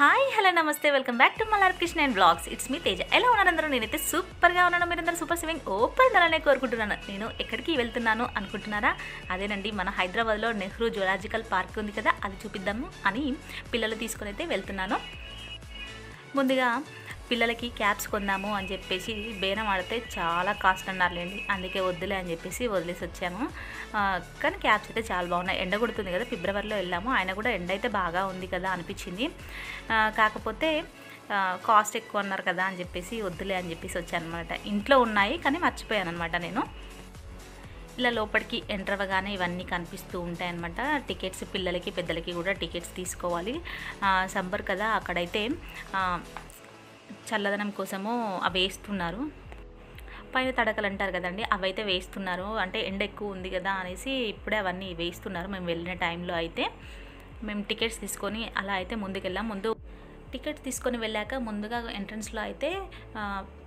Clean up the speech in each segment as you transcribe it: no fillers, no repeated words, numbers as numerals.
Hi hello namaste welcome back to Mallar Krishna and blogs. It's me Teja. ఎలా ఉన్నారు అందరూ? నేనైతే సూపర్గా ఉన్నాను. మీరందరూ సూపర్ సేవింగ్ ఓపెన్ ఉండాలనే కోరుకుంటున్నాను. నేను ఎక్కడికి వెళ్తున్నాను అనుకుంటున్నారా? అదేనండి, మన హైదరాబాద్లో నెహ్రూ జూలాజికల్ పార్క్ ఉంది కదా, అది చూపిద్దాము అని పిల్లలు తీసుకొని అయితే వెళ్తున్నాను. ముందుగా పిల్లలకి క్యాప్స్ కొందాము అని చెప్పేసి బేరం ఆడితే చాలా కాస్ట్ అన్నారులేండి, అందుకే వద్దులే అని చెప్పేసి వదిలేసి వచ్చాము. కానీ క్యాప్స్ అయితే చాలా బాగున్నాయి. ఎండ కొడుతుంది కదా, ఫిబ్రవరిలో వెళ్ళాము, ఆయన కూడా ఎండ అయితే బాగా ఉంది కదా అనిపించింది. కాకపోతే కాస్ట్ ఎక్కువ అన్నారు కదా అని చెప్పేసి వద్దులే అని చెప్పేసి వచ్చాను అనమాట. ఇంట్లో ఉన్నాయి కానీ మర్చిపోయాను అనమాట నేను. ఇలా లోపలికి ఎంటర్ అవ్వగానే ఇవన్నీ కనిపిస్తూ ఉంటాయి అన్నమాట. టికెట్స్ పిల్లలకి పెద్దలకి కూడా టికెట్స్ తీసుకోవాలి. సమ్మర్ కదా, అక్కడైతే చల్లదనం కోసము అవి వేస్తున్నారు. పైన తడకలు అంటారు కదండి, అవైతే వేస్తున్నారు. అంటే ఎండ ఎక్కువ ఉంది కదా అనేసి ఇప్పుడే అవన్నీ వేస్తున్నారు. మేము వెళ్ళిన టైంలో అయితే మేము టికెట్స్ తీసుకొని అలా అయితే ముందుకెళ్ళాం. ముందు టికెట్ తీసుకొని వెళ్ళాక ముందుగా ఎంట్రన్స్లో అయితే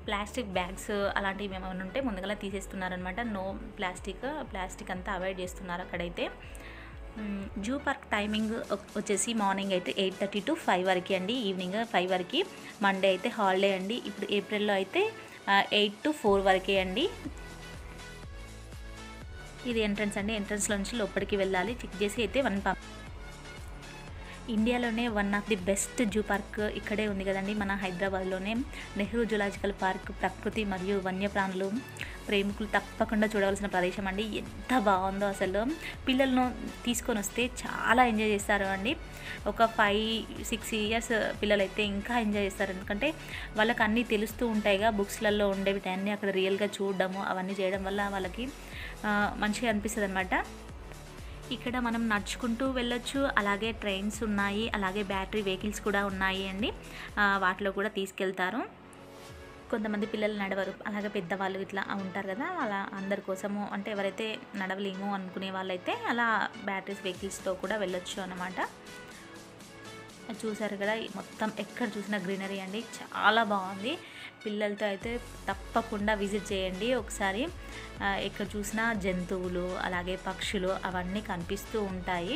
ప్లాస్టిక్ బ్యాగ్స్ అలాంటివి ఏమైనా ఉంటే ముందుగా తీసేస్తున్నారనమాట. నో ప్లాస్టిక్ అంతా అవాయిడ్ చేస్తున్నారు అక్కడైతే. జూ పార్క్ టైమింగ్ వచ్చేసి మార్నింగ్ అయితే 8:30 to 5 వరకు అండి, ఈవినింగ్ 5 వరకు. మండే అయితే హాలిడే అండి. ఇప్పుడు ఏప్రిల్లో అయితే 8 to 4 వరకే అండి. ఇది ఎంట్రన్స్ అండి. ఎంట్రన్స్లో నుంచి లోపలికి వెళ్ళాలి. చెక్ చేసి అయితే ఇండియాలోనే one of the best zoo park ఇక్కడే ఉంది కదండి, మన హైదరాబాద్లోనే నెహ్రూ జూలాజికల్ పార్క్. ప్రకృతి మరియు వన్యప్రాణులు ప్రేమికులు తప్పకుండా చూడవలసిన ప్రదేశం అండి. ఎంత బాగుందో అసలు. పిల్లలను తీసుకొని వస్తే చాలా ఎంజాయ్ చేస్తారు అండి. ఒక 5-6 ఇయర్స్ పిల్లలైతే ఇంకా ఎంజాయ్ చేస్తారు. ఎందుకంటే వాళ్ళకి అన్నీ తెలుస్తూ ఉంటాయిగా, బుక్స్లలో ఉండేవి అన్నీ అక్కడ రియల్గా చూడడము అవన్నీ చేయడం వల్ల వాళ్ళకి మంచిగా అనిపిస్తుంది అనమాట. ఇక్కడ మనం నడుచుకుంటూ వెళ్ళొచ్చు, అలాగే ట్రైన్స్ ఉన్నాయి, అలాగే బ్యాటరీ వెహికల్స్ కూడా ఉన్నాయి అండి. వాటిలో కూడా తీసుకెళ్తారు. కొంతమంది పిల్లలు నడవరు, అలాగే పెద్దవాళ్ళు ఇట్లా ఉంటారు కదా, అలా అందరి కోసము, అంటే ఎవరైతే నడవలేము అనుకునే వాళ్ళైతే అలా బ్యాటరీస్ వెహికల్స్తో కూడా వెళ్ళొచ్చు అన్నమాట. చూసారు కదా, మొత్తం ఎక్కడ చూసినా గ్రీనరీ అండి, చాలా బాగుంది. పిల్లలతో అయితే తప్పకుండా విజిట్ చేయండి ఒకసారి. ఎక్కడ చూసినా జంతువులు అలాగే పక్షులు అవన్నీ కనిపిస్తూ ఉంటాయి.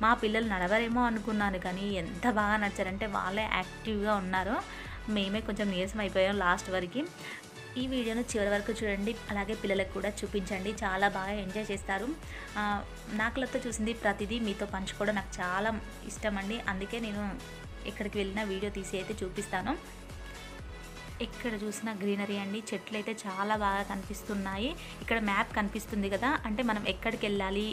మా పిల్లలు నడవరేమో అనుకున్నాను కానీ ఎంత బాగా నచ్చారంటే వాళ్ళే యాక్టివ్గా ఉన్నారు. మేమే కొంచెం నీరసం అయిపోయాం లాస్ట్ వరకు. ఈ వీడియోను చివరి వరకు చూడండి, అలాగే పిల్లలకు కూడా చూపించండి, చాలా బాగా ఎంజాయ్ చేస్తారు. నాకులతో చూసింది ప్రతిదీ మీతో పంచుకోవడం నాకు చాలా ఇష్టం అండి. అందుకే నేను ఎక్కడికి వెళ్ళినా వీడియో తీసి అయితే చూపిస్తాను. ఎక్కడ చూసినా గ్రీనరీ అండి, చెట్లు అయితే చాలా బాగా కనిపిస్తున్నాయి. ఇక్కడ మ్యాప్ కనిపిస్తుంది కదా, అంటే మనం ఎక్కడికి వెళ్ళాలి,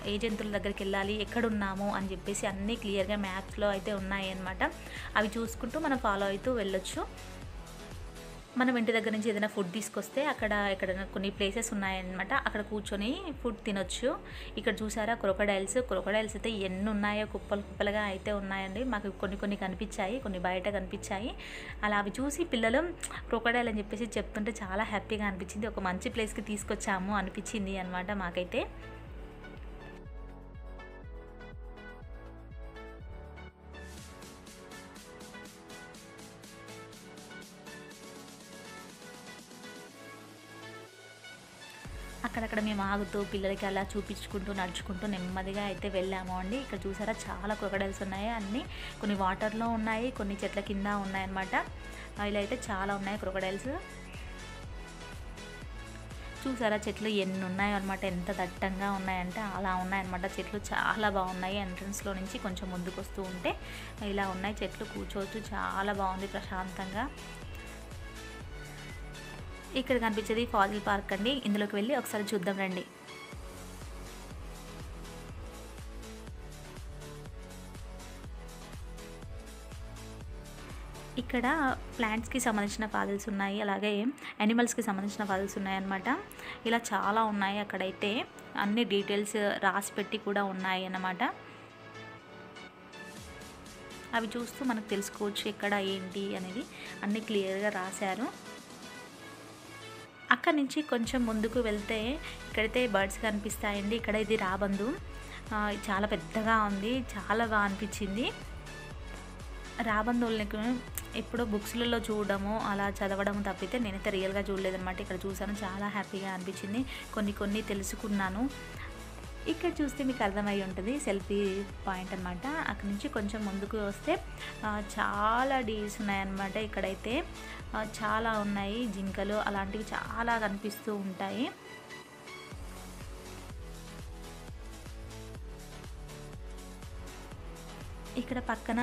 ఏ జంతువుల దగ్గరికి వెళ్ళాలి, ఎక్కడున్నాము అని చెప్పేసి అన్నీ క్లియర్గా మ్యాప్స్లో అయితే ఉన్నాయి అన్నమాట. అవి చూసుకుంటూ మనం ఫాలో అవుతూ వెళ్ళొచ్చు. మనం ఇంటి దగ్గర నుంచి ఏదైనా ఫుడ్ తీసుకొస్తే అక్కడ కొన్ని ప్లేసెస్ ఉన్నాయన్నమాట, అక్కడ కూర్చొని ఫుడ్ తినొచ్చు. ఇక్కడ చూసారా క్రొకడైల్స్ అయితే ఎన్ని ఉన్నాయో, కుప్పలుగా అయితే ఉన్నాయండి. మాకు కొన్ని కనిపించాయి, కొన్ని బయట కనిపించాయి. అలా అవి చూసి పిల్లలు క్రొకడైల్ అని చెప్పేసి చెప్తుంటే చాలా హ్యాపీగా అనిపించింది. ఒక మంచి ప్లేస్కి తీసుకొచ్చాము అనిపించింది అనమాట మాకైతే. అక్కడక్కడ మేము ఆగుతూ పిల్లలకి అలా చూపించుకుంటూ నడుచుకుంటూ నెమ్మదిగా అయితే వెళ్ళాము అండి. ఇక్కడ చూసారా చాలా క్రొకడైల్స్ ఉన్నాయి, అన్నీ కొన్ని వాటర్లో ఉన్నాయి, కొన్ని చెట్ల కింద ఉన్నాయన్నమాట. ఇలా అయితే చాలా ఉన్నాయి క్రొకడైల్స్. చూసారా చెట్లు ఎన్ని ఉన్నాయో అనమాట, ఎంత దట్టంగా ఉన్నాయంటే అలా ఉన్నాయన్నమాట. చెట్లు చాలా బాగున్నాయి. ఎంట్రన్స్లో నుంచి కొంచెం ముందుకు వస్తూ ఉంటే ఇలా ఉన్నాయి చెట్లు, కూర్చోవచ్చు, చాలా బాగుంది ప్రశాంతంగా. ఇక్కడ కనిపించేది ఫాజిల్ పార్క్ అండి. ఇందులోకి వెళ్ళి ఒకసారి చూద్దాం రండి. ఇక్కడ ప్లాంట్స్కి సంబంధించిన ఫాజిల్స్ ఉన్నాయి, అలాగే యానిమల్స్కి సంబంధించిన ఫాజిల్స్ ఉన్నాయన్నమాట. ఇలా చాలా ఉన్నాయి. అక్కడైతే అన్ని డీటెయిల్స్ రాసి పెట్టి కూడా ఉన్నాయి అన్నమాట. అవి చూస్తూ మనకు తెలుసుకోవచ్చు ఎక్కడ ఏంటి అనేది, అన్నీ క్లియర్గా రాశారు. అక్కడి నుంచి కొంచెం ముందుకు వెళ్తే ఇక్కడైతే బర్డ్స్ కనిపిస్తాయండి. ఇక్కడ ఇది రాబందు, చాలా పెద్దగా ఉంది, చాలా బాగా అనిపించింది. రాబందుల్ని ఎప్పుడో బుక్స్లలో చూడడము అలా చదవడం తప్పితే నేనైతే రియల్గా చూడలేదన్నమాట. ఇక్కడ చూసాను, చాలా హ్యాపీగా అనిపించింది. కొన్ని తెలుసుకున్నాను. ఇక్కడ చూస్తే మీకు అర్థమై ఉంటుంది సెల్ఫీ పాయింట్ అనమాట. అక్కడ నుంచి కొంచెం ముందుకు వస్తే చాలా డీర్స్ ఉన్నాయన్నమాట. ఇక్కడైతే చాలా ఉన్నాయి, జింకలు అలాంటివి చాలా కనిపిస్తూ ఉంటాయి. ఇక్కడ పక్కన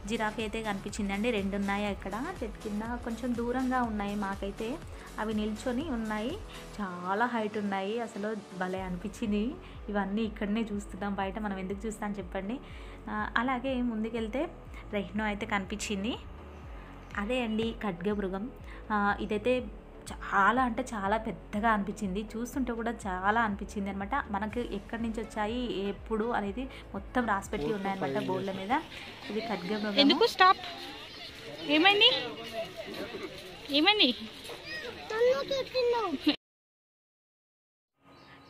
జిరాఫీ అయితే కనిపించిందండి. 2 ఉన్నాయి అక్కడ చెట్టు కింద, కొంచెం దూరంగా ఉన్నాయి మాకైతే. అవి నిల్చొని ఉన్నాయి, చాలా హైట్ ఉన్నాయి. అసలు భలే అనిపించింది. ఇవన్నీ ఇక్కడనే చూస్తున్నాం, బయట మనం ఎందుకు చూస్తాం చెప్పండి. అలాగే ముందుకెళ్తే రెహ్నో అయితే కనిపించింది. అదే అండి ఖడ్గమృగం. ఇదైతే చాలా అంటే చాలా పెద్దగా అనిపించింది, చూస్తుంటే కూడా చాలా అనిపించింది అనమాట. మనకు ఎక్కడి నుంచి వచ్చాయి ఎప్పుడు అనేది మొత్తం రాసిపెట్టి ఉన్నాయన్నమాట బోర్డుల మీద. ఇది ఖడ్గమృగం. ఎందుకు స్టాప్? ఏమైంది?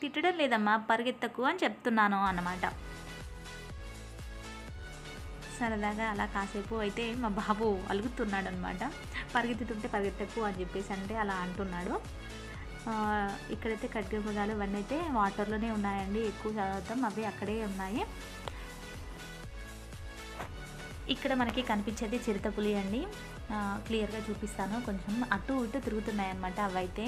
తిట్టడం లేదమ్మా, పరిగెత్తకు అని చెప్తున్నాను అన్నమాట. సరదాగా అలా కాసేపు అయితే మా బాబు అలుగుతున్నాడు అనమాట. పరిగెత్తుతుంటే పరిగెత్తకు అని చెప్పేసి అంటే అలా అంటున్నాడు. ఇక్కడైతే ఖడ్గమృగాలు ఇవన్నీ అయితే వాటర్లోనే ఉన్నాయండి, ఎక్కువ శాతం అవి అక్కడే ఉన్నాయి. ఇక్కడ మనకి కనిపించేది చిరుతపులి అండి. క్లియర్గా చూపిస్తాను, కొంచెం అటు ఇటు తిరుగుతున్నాయి అన్నమాట అవైతే.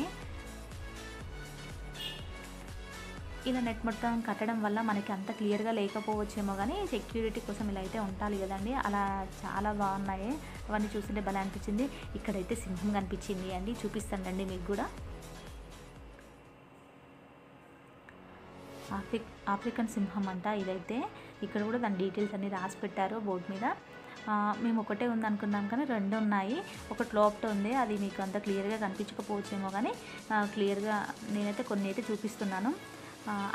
ఇలా నెట్ మొత్తం కట్టడం వల్ల మనకి అంత క్లియర్గా లేకపోవచ్చేమో, కానీ సెక్యూరిటీ కోసం ఇలా అయితే ఉండాలి కదండి. అలా చాలా బాగున్నాయి, అవన్నీ చూస్తుంటే భలే అనిపించింది. ఇక్కడైతే సింహం కనిపించింది అండి, చూపిస్తానండి మీకు కూడా. ఆఫ్రికన్ సింహం అంట ఇదైతే. ఇక్కడ కూడా దాని డీటెయిల్స్ అన్నీ రాసి పెట్టారు బోర్డు మీద. మేము ఒకటే ఉంది అనుకున్నాం కానీ 2 ఉన్నాయి. ఒకటి లోపట ఉంది, అది మీకు అంత క్లియర్గా కనిపించకపోవచ్చేమో, కానీ క్లియర్గా నేనైతే కొన్ని అయితే చూపిస్తున్నాను.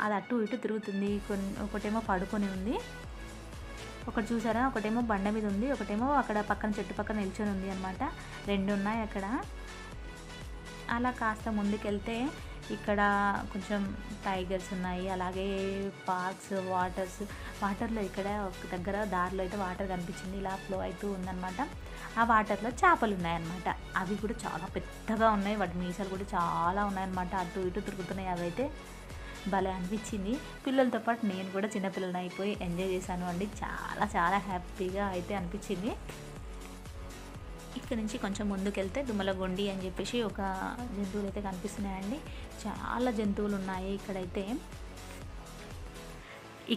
అది అటు ఇటు తిరుగుతుంది, ఒకటేమో పడుకొని ఉంది, ఒకటి చూసారా, ఒకటేమో బండ మీద ఉంది, ఒకటేమో అక్కడ పక్కన చెట్టు పక్కన నిల్చొని ఉంది అనమాట. 2 ఉన్నాయి అక్కడ. అలా కాస్త ముందుకెళ్తే ఇక్కడ కొంచెం టైగర్స్ ఉన్నాయి, అలాగే పార్క్స్, వాటర్లో ఇక్కడ ఒక దగ్గర దారిలో అయితే వాటర్ కనిపించింది, ఇలా ఫ్లో అవుతూ ఉందన్నమాట. ఆ వాటర్లో చేపలు ఉన్నాయన్నమాట. అవి కూడా చాలా పెద్దగా ఉన్నాయి, వాటి మీసాలు కూడా చాలా ఉన్నాయన్నమాట, అటు ఇటు తిరుగుతున్నాయి. అవి అయితే భలే అనిపించింది. పిల్లలతో పాటు నేను కూడా చిన్నపిల్లలని అయిపోయి ఎంజాయ్ చేశాను అండి. చాలా చాలా హ్యాపీగా అయితే అనిపించింది. ఇక్కడ నుంచి కొంచెం ముందుకెళ్తే దుమ్మలగొండి అని చెప్పేసి ఒక జంతువులు అయితే కనిపిస్తున్నాయండి. చాలా జంతువులు ఉన్నాయి ఇక్కడైతే.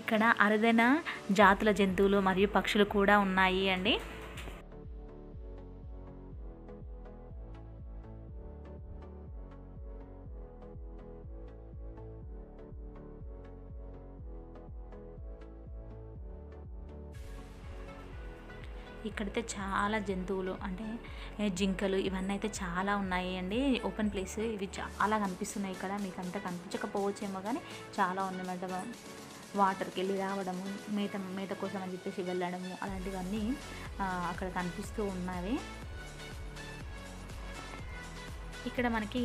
ఇక్కడ అరుదైన జాతుల జంతువులు మరియు పక్షులు కూడా ఉన్నాయి అండి. ఇక్కడైతే చాలా జంతువులు అంటే జింకలు ఇవన్నీ అయితే చాలా ఉన్నాయి అండి. ఓపెన్ ప్లేస్, ఇవి చాలా కనిపిస్తున్నాయి ఇక్కడ. మీకు అంతా కనిపించకపోవచ్చేమో కానీ చాలా ఉన్నమాట. వాటర్కి వెళ్ళి రావడము, మేత కోసం అని చెప్పేసి వెళ్ళడము, అలాంటివన్నీ అక్కడ కనిపిస్తూ ఉన్నవి. ఇక్కడ మనకి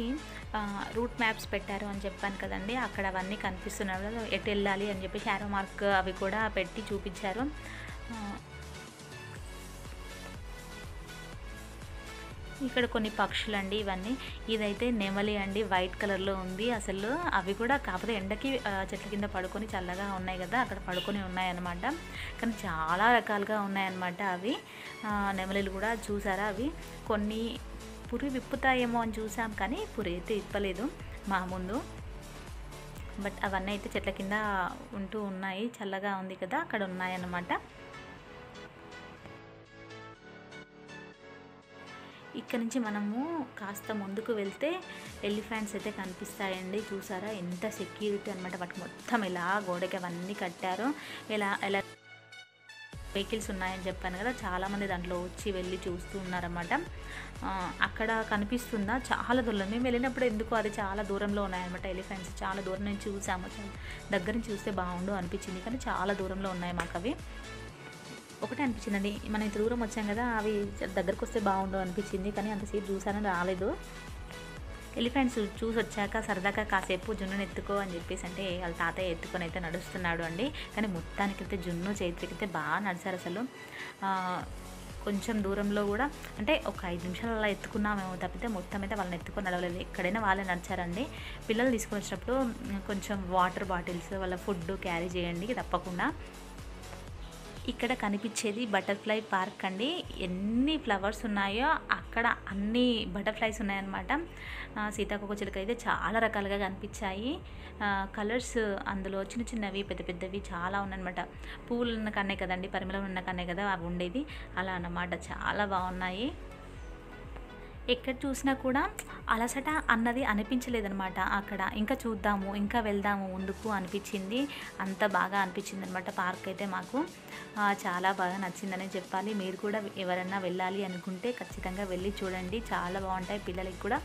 రూట్ మ్యాప్స్ పెట్టారు అని చెప్పాను కదండి, అక్కడ అవన్నీ కనిపిస్తున్నాయి. ఎటు వెళ్ళాలి అని చెప్పేసి యారో మార్క్ అవి కూడా పెట్టి చూపించారు. ఇక్కడ కొన్ని పక్షులు అండి ఇవన్నీ. ఇదైతే నెమలి అండి, వైట్ కలర్లో ఉంది అసలు. అవి కూడా కాకపోతే ఎండకి చెట్ల కింద పడుకొని చల్లగా ఉన్నాయి కదా, అక్కడ పడుకొని ఉన్నాయన్నమాట. కానీ చాలా రకాలుగా ఉన్నాయన్నమాట అవి. నెమలిలు కూడా చూసారా, అవి కొన్ని పురి విప్పుతాయేమో అని చూసాం, కానీ పురి అయితే విప్పలేదు మా ముందు. బట్ అవన్నీ అయితే చెట్ల కింద ఉంటూ ఉన్నాయి, చల్లగా ఉంది కదా, అక్కడ ఉన్నాయన్నమాట. ఇక్కడ నుంచి మనము కాస్త ముందుకు వెళ్తే ఎలిఫెంట్స్ అయితే కనిపిస్తాయండి. చూసారా ఎంత సెక్యూరిటీ అనమాట, వాటికి మొత్తం ఇలా గోడకి అవన్నీ కట్టారు. ఎలా వెహికల్స్ ఉన్నాయని చెప్పాను కదా, చాలామంది దాంట్లో వచ్చి వెళ్ళి చూస్తూ ఉన్నారన్నమాట. అక్కడ కనిపిస్తుందా చాలా దూరం, మేము వెళ్ళినప్పుడు ఎందుకు అది చాలా దూరంలో ఉన్నాయన్నమాట ఎలిఫెంట్స్. చాలా దూరం నుంచి చూసాము, దగ్గర నుంచి చూస్తే బాగుండు అనిపించింది, కానీ చాలా దూరంలో ఉన్నాయి మాకు అవి. ఒకటే అనిపించిందండి, మనం ఇంత దూరం వచ్చాం కదా, అవి దగ్గరకు వస్తే బాగుండు అనిపించింది, కానీ అంతసేపు చూసానని రాలేదు. ఎలిఫెంట్స్ చూసి వచ్చాక సరదాగా కాసేపు జున్నుని ఎత్తుకో అని చెప్పేసి అంటే వాళ్ళ తాతయ్య ఎత్తుకొని అయితే నడుస్తున్నాడు అండి. కానీ మొత్తానికైతే జున్ను చైత్రకైతే బాగా నడిచారు అసలు. కొంచెం దూరంలో కూడా అంటే ఒక 5 నిమిషాలు అలా ఎత్తుకున్నామేమో తప్పితే మొత్తం అయితే వాళ్ళని ఎత్తుకొని నడవలేదు. ఎక్కడైనా వాళ్ళే నడిచారండి. పిల్లలు తీసుకొని వచ్చినప్పుడు కొంచెం వాటర్ బాటిల్స్ వాళ్ళ ఫుడ్ క్యారీ చేయండి తప్పకుండా. ఇక్కడ కనిపించేది బటర్ఫ్లై పార్క్ అండి. ఎన్ని ఫ్లవర్స్ ఉన్నాయో అక్కడ అన్ని బటర్ఫ్లైస్ ఉన్నాయన్నమాట. సీతాకోకచిలుక అయితే చాలా రకాలుగా కనిపించాయి. కలర్స్ అందులో చిన్న చిన్నవి పెద్ద పెద్దవి చాలా ఉన్నాయన్నమాట. పువ్వులు ఉన్న కన్నే కదండి, పరిమళం ఉన్న కన్నే కదా అవి ఉండేది, అలా అన్నమాట. చాలా బాగున్నాయి. ఎక్కడ చూసినా కూడా అలసట అన్నది అనిపించలేదనమాట. అక్కడ ఇంకా చూద్దాము, ఇంకా వెళ్దాము ముందుకు అనిపించింది. అంత బాగా అనిపించింది అనమాట పార్క్ అయితే మాకు. చాలా బాగా నచ్చిందని చెప్పాలి. మీరు కూడా ఎవరన్నా వెళ్ళాలి అనుకుంటే ఖచ్చితంగా వెళ్ళి చూడండి, చాలా బాగుంటాయి. పిల్లలకి కూడా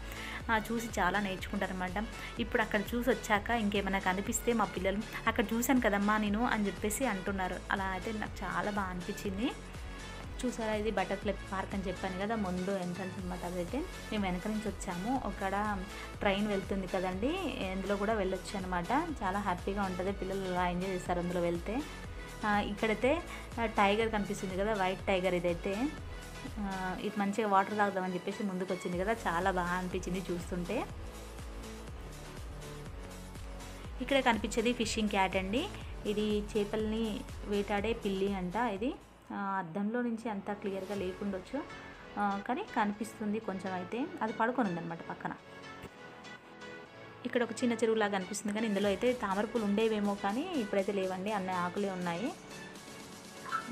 చూసి చాలా నేర్చుకుంటారనమాట. ఇప్పుడు అక్కడ చూసి వచ్చాక ఇంకేమైనా కనిపిస్తే మా పిల్లలు అక్కడ చూశాను కదమ్మా నేను అని చెప్పేసి అంటున్నారు. అలా అయితే నాకు చాలా బాగా అనిపించింది. చూసారా, ఇది బటర్ఫ్లై పార్క్ అని చెప్పాను కదా, ముందు ఎంట్రన్స్ అనమాట. అదైతే మేము వెనక నుంచి వచ్చాము. అక్కడ ట్రైన్ వెళ్తుంది కదండి, అందులో కూడా వెళ్ళొచ్చు అనమాట. చాలా హ్యాపీగా ఉంటుంది, పిల్లలు అలా ఎంజాయ్ చేస్తారు అందులో వెళ్తే. ఇక్కడైతే టైగర్ కనిపిస్తుంది కదా, వైట్ టైగర్. ఇదైతే ఇది మంచిగా వాటర్ తాగుదామని చెప్పేసి ముందుకు వచ్చింది కదా, చాలా బాగా అనిపించింది చూస్తుంటే. ఇక్కడ కనిపించేది ఫిషింగ్ క్యాట్ అండి. ఇది చేపల్ని వేటాడే పిల్లి అంట. ఇది అద్దంలో నుంచి అంత క్లియర్గా లేకుండొచ్చు, కానీ కనిపిస్తుంది కొంచెం. అయితే అది పడుకొని ఉందన్నమాట పక్కన. ఇక్కడ ఒక చిన్న చెరువులాగా అనిపిస్తుంది, కానీ ఇందులో అయితే తామర పూలు ఉండేవేమో, కానీ ఇప్పుడైతే లేవండి, అన్ని ఆకులే ఉన్నాయి.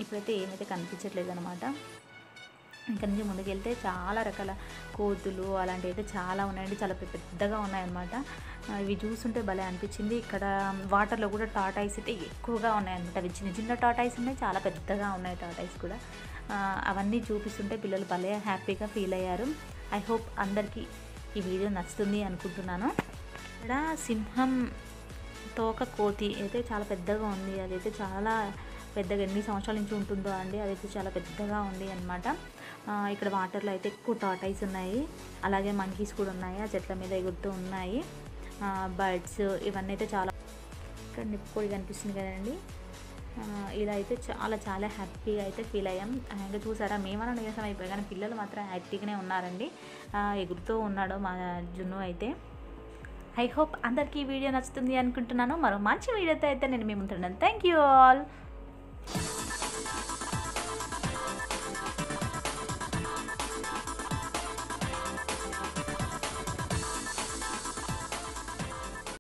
ఇప్పుడైతే ఏమైతే కనిపించట్లేదు అనమాట. ఇక్కడ నుంచి ముందుకెళ్తే చాలా రకాల కోతులు అలాంటివి అయితే చాలా ఉన్నాయండి, చాలా పెద్దగా ఉన్నాయన్నమాట. ఇవి చూస్తుంటే భలే అనిపించింది. ఇక్కడ వాటర్లో కూడా టాటాయిస్ అయితే ఎక్కువగా ఉన్నాయన్నమాట. అవి చిన్న చిన్న టాటాయిస్ ఉన్నాయి, చాలా పెద్దగా ఉన్నాయి టాటాయిస్ కూడా. అవన్నీ చూపిస్తుంటే పిల్లలు భలే హ్యాపీగా ఫీల్ అయ్యారు. ఐ హోప్ అందరికీ ఈ వీడియో నచ్చుతుంది అనుకుంటున్నాను. ఇక్కడ సింహం తోక కోతి అయితే చాలా పెద్దగా ఉంది. అదైతే చాలా పెద్దగా ఎన్ని సంవత్సరాల నుంచి ఉంటుందో అండి, అదైతే చాలా పెద్దగా ఉంది అనమాట. ఇక్కడ వాటర్లో అయితే ఎక్కువ టాటాయిస్ ఉన్నాయి, అలాగే మంకీస్ కూడా ఉన్నాయి, ఆ చెట్ల మీద ఎగురుతూ ఉన్నాయి. బర్డ్స్ ఇవన్నీ అయితే చాలా. ఇక్కడ నిప్పుకోడి కనిపిస్తుంది కదండి, ఇలా అయితే చాలా చాలా హ్యాపీగా అయితే ఫీల్ అయ్యాం. ఇంకా చూసారా, మేమన్నా నీరసం అయిపోయాయి, కానీ పిల్లలు మాత్రం హ్యాపీగానే ఉన్నారండి. ఎగురుతూ ఉన్నాడు మా జున్ను అయితే. ఐ హోప్ అందరికీ ఈ వీడియో నచ్చుతుంది అనుకుంటున్నాను. మరో మంచి వీడియోతో అయితే నేను మీ ముందున్నాను. Thank you all.